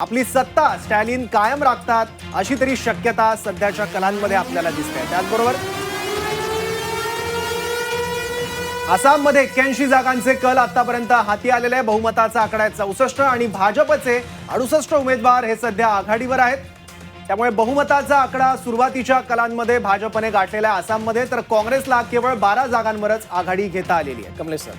आपली सत्ता स्टॅलिन कायम राखतात अशी तरी शक्यता सध्याच्या कलांमध्ये आपल्याला दिसते। त्याचबरोबर आसाममध्ये 81 जागांचे कल आतापर्यंत हाती आलेले आहे। बहुमताचा आकडा आहे 64 आणि भाजपचे 68 उमेदवार हे सध्या आघाडीवर आहेत। त्यामुळे बहुमताचा आकडा सुरुवातीच्या कलांमध्ये भाजपने गाठलेला आहे आसाममध्ये, तर काँग्रेसला केवळ 12 जागांवरच आघाडी घेता आलेली आहे। कमलेश सर,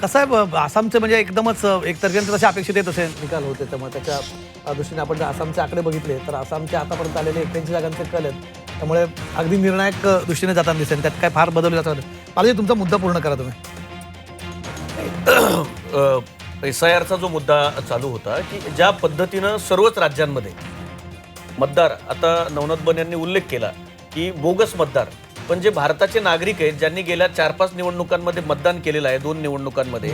कसं आहे आसामचे म्हणजे एकदमच एकतर्फी तसे अपेक्षित येत असे निकाल होते, त्यामुळे त्याच्या दृष्टीने आपण जर आसामचे आकडे बघितले तर आसामचे आतापर्यंत आलेले 81 जागांचे कल आहेत, त्यामुळे अगदी निर्णायक दृष्टीने जाताना दिसेल। त्यात काय फार बदल जातात। पालजी, तुमचा मुद्दा पूर्ण करा तुम्ही। SIRचा जो मुद्दा चालू होता की ज्या पद्धतीनं सर्वच राज्यांमध्ये मतदार, आता नवनाथ बन यांनी उल्लेख केला की बोगस मतदार, पण जे भारताचे नागरिक आहेत ज्यांनी गेल्या 4-5 निवडणुकांमध्ये मतदान केलेलं आहे, 2 निवडणुकांमध्ये,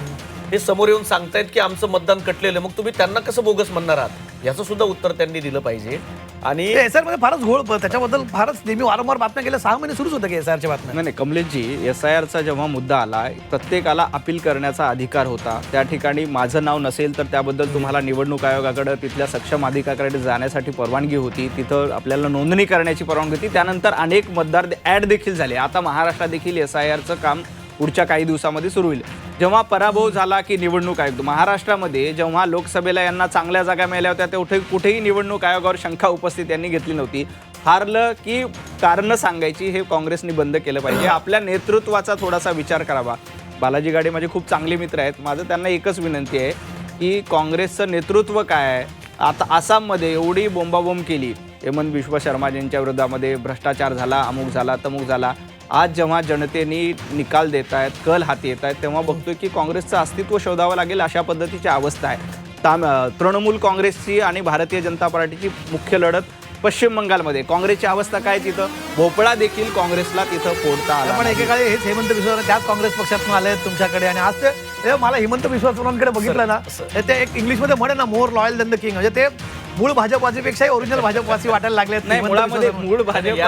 हे समोर येऊन सांगतायत की आमचं मतदान कटलेलं, मग तुम्ही त्यांना कसं बोगस म्हणणार आहात याचं सुद्धा उत्तर त्यांनी दिलं पाहिजे। आणि SIR मध्ये फारच घोळ, त्याच्याबद्दल फारच नेहमी वारंवार बातम्या गेल्या 6 महिने सुरूच होतं की SIRच्या बातम्या। नाही कमलेशजी, SIRचा जेव्हा मुद्दा आला, प्रत्येकाला अपील करण्याचा अधिकार होता। त्या ठिकाणी माझं नाव नसेल तर त्याबद्दल तुम्हाला निवडणूक आयोगाकडे तिथल्या सक्षम अधिकाऱ्याकडे जाण्यासाठी परवानगी होती, तिथं आपल्याला नोंदणी करण्याची परवानगी होती। त्यानंतर अनेक मतदार ॲड देखील झाले। आता महाराष्ट्रात देखील SIRचं काम पुढच्या काही दिवसामध्ये सुरू होईल। जेव्हा पराभव झाला की निवडणूक आयोग, महाराष्ट्रामध्ये जेव्हा लोकसभेला यांना चांगल्या जागा मिळाल्या होत्या तेवढे कुठेही निवडणूक आयोगावर शंका उपस्थित यांनी घेतली नव्हती। हारलं की कारणं सांगायची हे काँग्रेसने बंद केलं पाहिजे। आपल्या नेतृत्वाचा थोडासा विचार करावा। बालाजी गाडे माझे खूप चांगले मित्र आहेत, माझं त्यांना एकच विनंती आहे की काँग्रेसचं नेतृत्व काय आहे। आता आसाममध्ये एवढी बोंबाबोंब केली, हेमंत बिश्व शर्मा यांच्या विरोधामध्ये भ्रष्टाचार झाला, अमुक झाला, तमुक झाला। आज जेव्हा जनतेने निकाल देत आहेत, कल हाती येत आहेत, तेव्हा बघतोय की काँग्रेसचं अस्तित्व शोधावं लागेल अशा पद्धतीची अवस्था आहे। तृणमूल काँग्रेसची आणि भारतीय जनता पार्टीची मुख्य लढत पश्चिम बंगालमध्ये। काँग्रेसची अवस्था काय, तिथं भोपळा देखील काँग्रेसला तिथं फोडता आला। पण एकेकाळी हेच हेमंत बिस्वा त्याच काँग्रेस पक्षातून आले तुमच्याकडे, आणि आज ते मला हेमंत बिस्वा शर्मांकडे बघितलं ना, ते एक इंग्लिशमध्ये म्हणे ना, मोर लॉयल दॅन द किंग, म्हणजे ते मूळ भाजपवासीपेक्षाही ओरिजिनल भाजपवासी वाटायला लागले। नाही, मुळामध्ये मूळ भाजप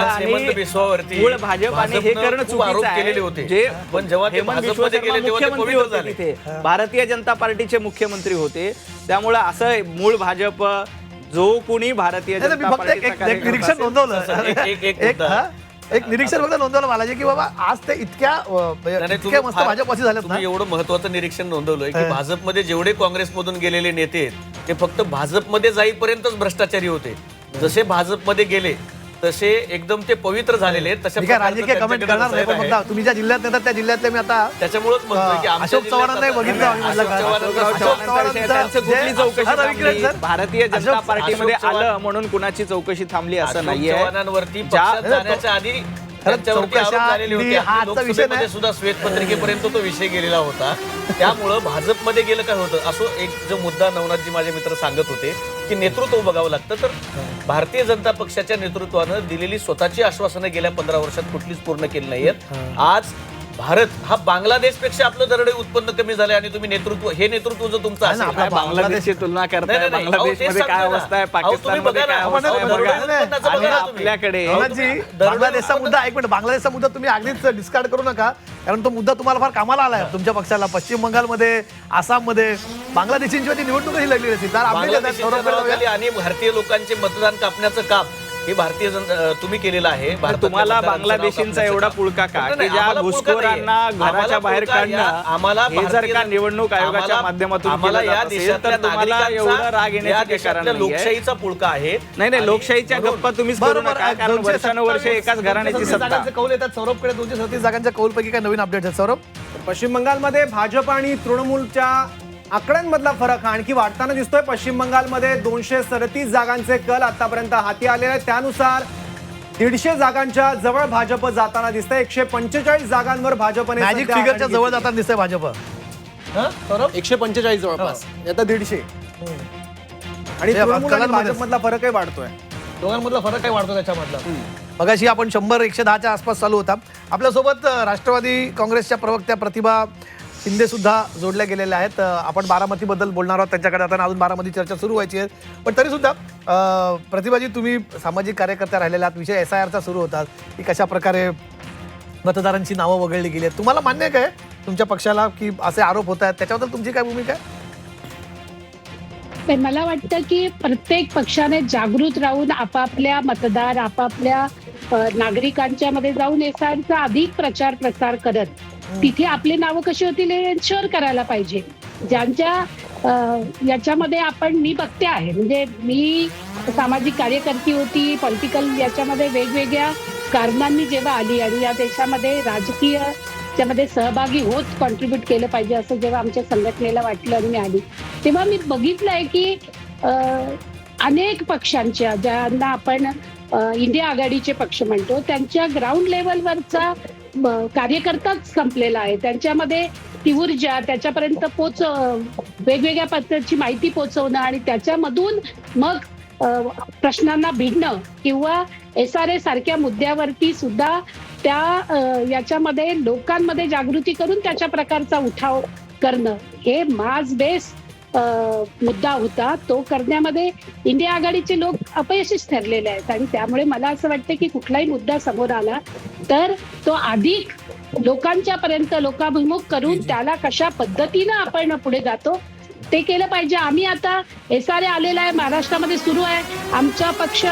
आणि हे करणं चुकीचं आहे। जे पण जेव्हा ते हेमंत बिस्वा भाजपमध्ये गेले तेव्हा ते मुख्यमंत्री पवित्र होते, झाले। तिथे भारतीय जनता पार्टीचे मुख्यमंत्री होते, त्यामुळे असं मूळ भाजप जो कोणी भारतीय जनता पार्टीचा एक निरीक्षण नोंदवलं, एक निरीक्षण फक्त नोंदवलं मला की बाबा आज ते इतक्या मस्त भाजपवासी झालेत ना। तुम्ही एवढं महत्त्वाचं निरीक्षण नोंदवलंय की भाजपमध्ये जेवढे काँग्रेसमधून गेलेले नेते आहेत ते फक्त भाजपमध्ये जाईपर्यंतच भ्रष्टाचारी होते। जसे भाजपमध्ये गेले तसे एकदम ते पवित्र झालेले आहेत। तशा राजकीय कमेंट करणार नाही, पण फक्त तुम्ही ज्या जिल्ह्यात नेतात त्या जिल्ह्यातले मी आता त्याच्यामुळेच म्हणतोय की अशोक चव्हाणांनाही बघितलं, भारतीय जनता पार्टीमध्ये आलं म्हणून कुणाची चौकशी थांबली असं नाहीये। चव्हाणांवरती पक्षात जाण्याच्या आधी त्यांच्यावरती आरोप झालेले होते। लोकसभेमध्ये सुद्धा श्वेतपत्रिकेपर्यंत तो विषय गेलेला होता। त्यामुळं भाजपमध्ये गेलं काय होतं, असो एक जो मुद्दा नवनाथजी माझे मित्र सांगत होते की नेतृत्व बघावं लागतं, तर भारतीय जनता पक्षाच्या नेतृत्वानं दिलेली स्वतःची आश्वासनं गेल्या 15 वर्षात कुठलीच पूर्ण केली नाहीयेत। आज भारत हा बांगलादेशपेक्षा आपलं दरडे उत्पन्न कमी झाले आणि तुम्ही नेतृत्व जर तुमचं असेल, बांगलादेशची तुलना करताय, बांगलादेशमध्ये काय अवस्था आहे, पाकिस्तानमध्ये काय अवस्था आहे, आपल्याकडे बांगलादेशचा मुद्दा, एक मिनिट, बांगलादेशचा मुद्दा तुम्ही अगदीच डिस्कार्ड करू नका, कारण तो मुद्दा तुम्हाला फार कामाला आलाय तुमच्या पक्षाला। पश्चिम बंगालमध्ये, आसाममध्ये बांगलादेशींची निवडणूकही लढली असेल आणि भारतीय लोकांचे मतदान कापण्याचं काम हे भारतीय तुम्ही केलेलं आहे। तुम्हाला बांगलादेशींचा एवढा पुळका का की ज्या घुसखोरांना घराच्या बाहेर काढणं हे जर का निवडणूक आयोगाच्या माध्यमातून आम्हाला या देशातल्या तुम्हाला एवढं राग येण्याचे कारण लोकशाहीचा पुळका आहे। नाही, लोकशाहीच्या गप्पा तुम्हीच करू नका, कारण वर्षानुवर्षे एकाच घराण्याची सत्ता। कौल येतात सौरभकडे, 237 जागांच्या कौलपैकी काय नवीन अपडेट आहेत सौरभ? पश्चिम बंगालमध्ये भाजप आणि तृणमूलच्या आकड्यांमधला फरक आणखी वाढताना दिसतोय। पश्चिम बंगालमध्ये 237 जागांचे कल आतापर्यंत हाती आलेले आहेत। त्यानुसार 150 जागांच्या जवळ भाजप जाताना दिसतंय। 145 जागांवर भाजपने मॅजिक फिगरच्या जवळ जाताना दिसतंय भाजप। 145 जवळपास, आता 150, आणि भाजपमधला फरकही वाढतोय। दोघांमधला फरक काय वाढतो त्याच्यामधला? मगाशी आपण 100-110च्या आसपास चालू होता। आपल्यासोबत राष्ट्रवादी काँग्रेसच्या प्रवक्त्या प्रतिभा शिंदे सुद्धा जोडल्या गेलेल्या आहेत। आपण बारामतीबद्दल बोलणार आहोत त्यांच्याकडे, आता अजून बारामती चर्चा सुरू व्हायची आहे, पण तरी सुद्धा प्रतिभाजी, तुम्ही सामाजिक कार्यकर्त्या राहिलेल्या आहात, विषय SIRचा सुरू होतात की कशा प्रकारे मतदारांची नावं वगळली गेली आहेत, तुम्हाला मान्य काय तुमच्या पक्षाला की असे आरोप होत आहेत, त्याच्याबद्दल तुमची काय भूमिका आहे? पण मला वाटतं की प्रत्येक पक्षाने जागृत राहून आपापल्या मतदार आपापल्या नागरिकांच्या मध्ये जाऊन एसआरचा अधिक प्रचार प्रसार करत तिथे आपली नावं कशी होतील हे एन्श्योर करायला पाहिजे. ज्यांच्या याच्यामध्ये मी बघते आहे, म्हणजे मी सामाजिक कार्यकर्ती होती, पॉलिटिकल याच्यामध्ये वेगवेगळ्या कारणांनी जेव्हा आली आणि या देशामध्ये राजकीय त्यामध्ये सहभागी होत कॉन्ट्रीब्युट केलं पाहिजे असं जेव्हा आमच्या संघटनेला वाटलं आणि मी आली, तेव्हा मी बघितलंय की अनेक पक्षांच्या ज्यांना आपण इंडिया आघाडीचे पक्ष म्हणतो त्यांच्या ग्राउंड लेवलवरचा कार्यकर्ताच संपलेला आहे. त्यांच्यामध्ये ती ऊर्जा त्याच्यापर्यंत वेगवेगळ्या पद्धतीची माहिती पोहोचवणं आणि त्याच्यामधून मग प्रश्नांना भिडणं किंवा SRA सारख्या मुद्द्यावरती सुद्धा त्या याच्यामध्ये लोकांमध्ये जागृती करून त्याच्या प्रकारचा उठाव करणं हे मास बेस मुद्दा होता. तो करण्यामध्ये इंडिया आघाडीचे लोक अपयशीच ठरलेले आहेत आणि त्यामुळे मला असं वाटतं की कुठलाही मुद्दा समोर आला तर तो अधिक लोकांच्या पर्यंत लोकाभिमुख करून त्याला कशा पद्धतीनं आपण पुढे जातो ते केलं पाहिजे. आम्ही आता SRA आलेला आहे, महाराष्ट्रामध्ये सुरू आहे. आमचा पक्ष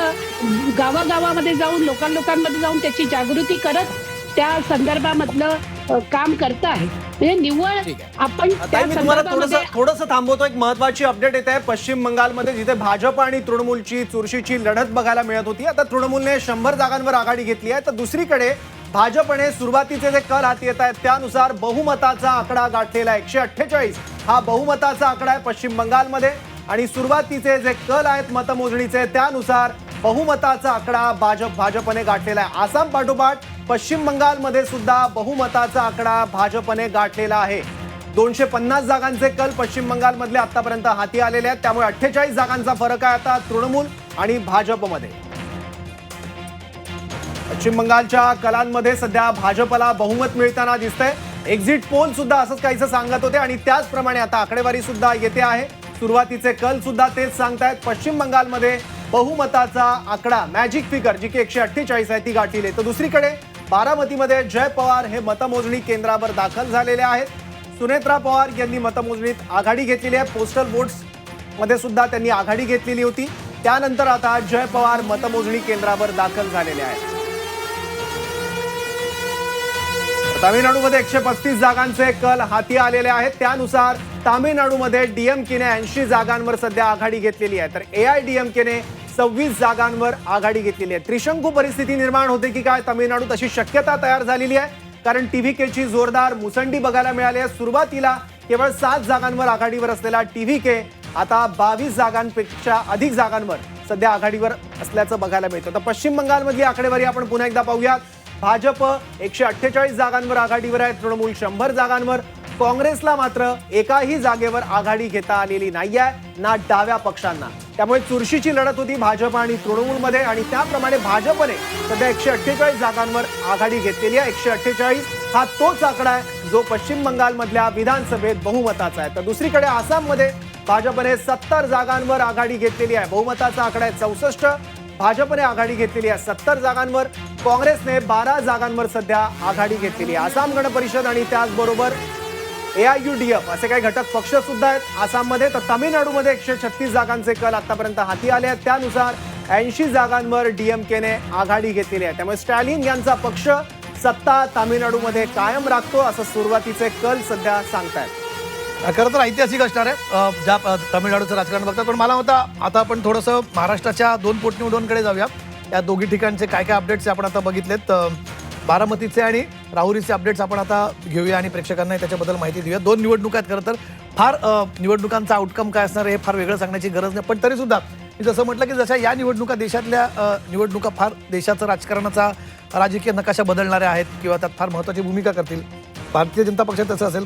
गावागावामध्ये जाऊन लोकांमध्ये जाऊन त्याची जागृती करत त्या संदर्भामधलं काम करत आहे. म्हणजे निव्वळ आपण आता मी तुम्हाला थोडंसं थांबवतो. एक महत्वाची अपडेट येत आहे पश्चिम बंगालमध्ये, जिथे भाजप आणि तृणमूलची चुरशीची लढत बघायला मिळत होती. आता तृणमूलने 100 जागांवर आघाडी घेतली आहे, तर दुसरीकडे भाजपने सुरुवातीचे जे कल हाती येत आहेत त्यानुसार बहुमताचा आकडा गाठलेला आहे. 148 हा बहुमताचा आकडा आहे पश्चिम बंगालमध्ये आणि सुरुवातीचे जे कल आहेत मतमोजणीचे त्यानुसार बहुमताचा आकडा भाजपने गाठलेला आहे. आसाम पाठोपाठ पश्चिम बंगालमध्ये सुद्धा बहुमताचा आकडा भाजपने गाठलेला आहे. 250 जागांचे कल पश्चिम बंगालमधले आतापर्यंत हाती आलेले आहेत, त्यामुळे 48 जागांचा फरक आहे आता तृणमूल आणि भाजपमध्ये. पश्चिम बंगालच्या कलांमध्ये सध्या भाजपला बहुमत मिळताना दिसतंय. एक्झिट पोल सुद्धा असंच काहीसं सांगत होते आणि त्याचप्रमाणे आता आकडेवारी सुद्धा येते आहे. सुरुवातीचे कल सुद्धा तेच सांगतायत. पश्चिम बंगालमध्ये बहुमताचा आकडा मॅजिक फिगर जी की 148 आहे ती गाठली आहे. तर दुसरीकडे बारामतीमध्ये जय पवार हे मतमोजणी केंद्रावर दाखल झालेले आहेत. सुनेत्रा पवार यांनी मतमोजणीत आघाडी घेतलेली आहे. पोस्टल वोट्स मध्ये सुद्धा त्यांनी आघाडी घेतलेली होती. त्यानंतर आता जय पवार मतमोजणी केंद्रावर दाखल झालेले आहेत. तामिळनाडूमध्ये 135 जागांचे कल हाती आलेले आहेत. त्यानुसार तामिळनाडूमध्ये DMKने 80 जागांवर सध्या आघाडी घेतलेली आहे, तर AIDMKने 26 जागांवर आघाडी घेतलेली आहे. त्रिशंकू परिस्थिती निर्माण होते की काय तामिळनाडूत अशी शक्यता तयार झालेली आहे, कारण TVKची जोरदार मुसंडी बघायला मिळाली आहे. सुरुवातीला केवळ 7 जागांवर आघाडीवर असलेला TVK आता 22 जागांपेक्षा अधिक जागांवर सध्या आघाडीवर असल्याचं बघायला मिळतं. तर पश्चिम बंगालमधली आकडेवारी आपण पुन्हा एकदा पाहूयात. भाजप 148 जागांवर आघाडीवर आहे, तृणमूल 100 जागांवर. काँग्रेसला मात्र एकाही जागेवर आघाडी घेता आलेली नाहीये ना डाव्या पक्षांना. त्यामुळे चुरशीची लढत होती भाजप आणि तृणमूलमध्ये आणि त्याप्रमाणे भाजपने सध्या 148 जागांवर आघाडी घेतलेली आहे. 148 हा तोच आकडा आहे जो पश्चिम बंगालमधल्या विधानसभेत बहुमताचा आहे. तर दुसरीकडे आसाममध्ये भाजपने 70 जागांवर आघाडी घेतलेली आहे. बहुमताचा आकडा आहे 64. भाजपने आघाडी घेतलेली आहे 70 जागांवर. काँग्रेसने 12 जागांवर सध्या आघाडी घेतलेली आहे. आसाम गण परिषद आणि त्याचबरोबर AIUDF असे काही घटक पक्ष सुद्धा आहेत आसाममध्ये. तर तामिळनाडूमध्ये 136 जागांचे कल आतापर्यंत हाती आले आहेत. त्यानुसार 80 जागांवर DMKने आघाडी घेतलेली आहे. त्यामुळे स्टॅलिन यांचा पक्ष सत्ता तामिळनाडूमध्ये कायम राखतो असं सुरुवातीचे कल सध्या सांगतायत. खरं तर ऐतिहासिक असणार आहे ज्या तामिळनाडूचं राजकारण बघतात. पण मला होता आता आपण थोडंसं महाराष्ट्राच्या 2 पोटनिवडणुकांकडे जाऊया. या दोघी ठिकाणचे काय काय अपडेट्स आपण आता बघितलेत. बारामतीचे आणि राहुरीचे अपडेट्स आपण आता घेऊया आणि प्रेक्षकांना त्याच्याबद्दल माहिती देऊया. 2 निवडणुका आहेत. खरं तर फार निवडणुकांचा आउटकम काय असणार हे फार वेगळं सांगण्याची गरज नाही. पण तरी सुद्धा मी जसं म्हटलं की जशा या निवडणुका देशातल्या निवडणुका फार देशाचं राजकारणाचा राजकीय नकाशा बदलणाऱ्या आहेत किंवा त्यात फार महत्त्वाची भूमिका करतील. भारतीय जनता पक्षात तसं असेल.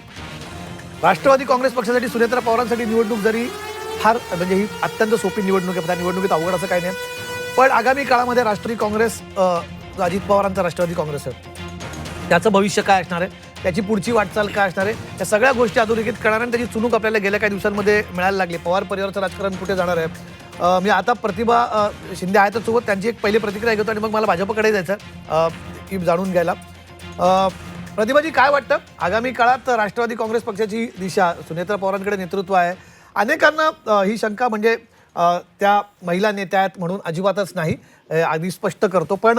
राष्ट्रवादी काँग्रेस पक्षासाठी सुनेत्रा पवारांसाठी निवडणूक जरी फार म्हणजे ही अत्यंत सोपी निवडणूक आहे, त्या निवडणुकीत अवघड असं काही नाही. पण आगामी काळामध्ये राष्ट्रवादी काँग्रेस अजित पवारांचा राष्ट्रवादी काँग्रेस आहे, त्याचं भविष्य काय असणार आहे, त्याची पुढची वाटचाल काय असणार आहे, या सगळ्या गोष्टी अधोरेखित करणार आणि त्याची चुणूक आपल्याला गेल्या काही दिवसांमध्ये मिळायला लागली. पवार परिवाराचं राजकारण कुठे जाणार आहे. मी आता प्रतिभा शिंदे आहेतच सोबत, त्यांची एक पहिली प्रतिक्रिया घेतो आणि मग मला भाजपकडे जायचं की जाणून घ्यायला. प्रतिभाजी काय वाटतं आगामी काळात राष्ट्रवादी काँग्रेस पक्षाची दिशा सुनेत्रा पवारांकडे नेतृत्व आहे अनेकांना ही शंका म्हणजे त्या महिला नेत्या आहेत म्हणून अजिबातच नाही, आधी स्पष्ट करतो. पण